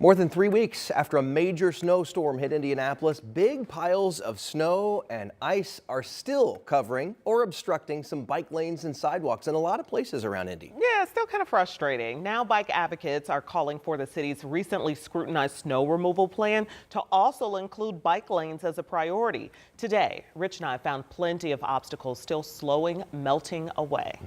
More than 3 weeks after a major snowstorm hit Indianapolis, big piles of snow and ice are still covering or obstructing some bike lanes and sidewalks in a lot of places around Indy. Yeah, it's still kind of frustrating. Now bike advocates are calling for the city's recently scrutinized snow removal plan to also include bike lanes as a priority. Today, Rich and I found plenty of obstacles still slowing, melting away.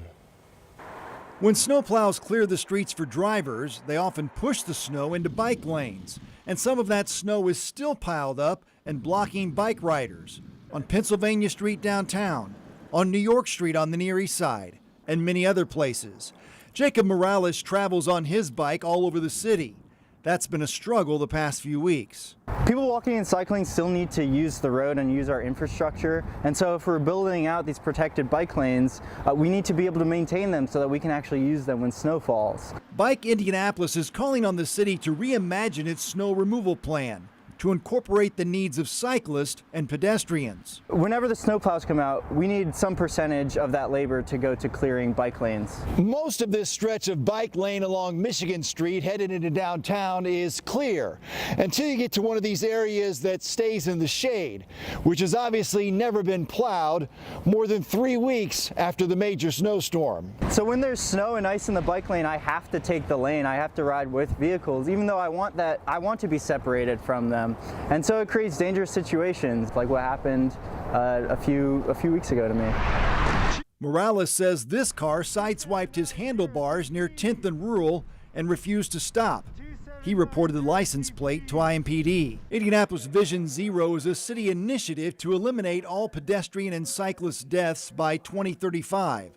When snowplows clear the streets for drivers, they often push the snow into bike lanes. And some of that snow is still piled up and blocking bike riders on Pennsylvania Street downtown, on New York Street on the Near East Side, and many other places. Jacob Morales travels on his bike all over the city. That's been a struggle the past few weeks. People walking and cycling still need to use the road and use our infrastructure. And so if we're building out these protected bike lanes, we need to be able to maintain them so that we can actually use them when snow falls. Bike Indianapolis is calling on the city to reimagine its snow removal plan to incorporate the needs of cyclists and pedestrians. Whenever the snowplows come out, we need some percentage of that labor to go to clearing bike lanes. Most of this stretch of bike lane along Michigan Street headed into downtown is clear until you get to one of these areas that stays in the shade, which has obviously never been plowed more than 3 weeks after the major snowstorm. So when there's snow and ice in the bike lane, I have to take the lane. I have to ride with vehicles, even though I want to be separated from them. And so it creates dangerous situations like what happened a few weeks ago to me. Morales says this car sideswiped his handlebars near 10th and Rural and refused to stop. He reported the license plate to IMPD. Indianapolis Vision Zero is a city initiative to eliminate all pedestrian and cyclist deaths by 2035.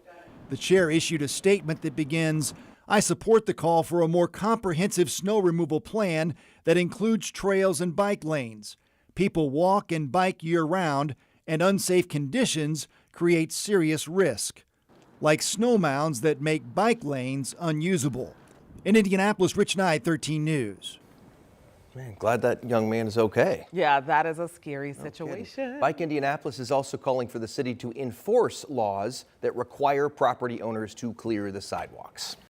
The chair issued a statement that begins, "I support the call for a more comprehensive snow removal plan that includes trails and bike lanes. People walk and bike year-round, and unsafe conditions create serious risk, like snow mounds that make bike lanes unusable." In Indianapolis, Rich Nye, 13 News. Man, glad that young man is okay. Yeah, that is a scary situation. Bike Indianapolis is also calling for the city to enforce laws that require property owners to clear the sidewalks.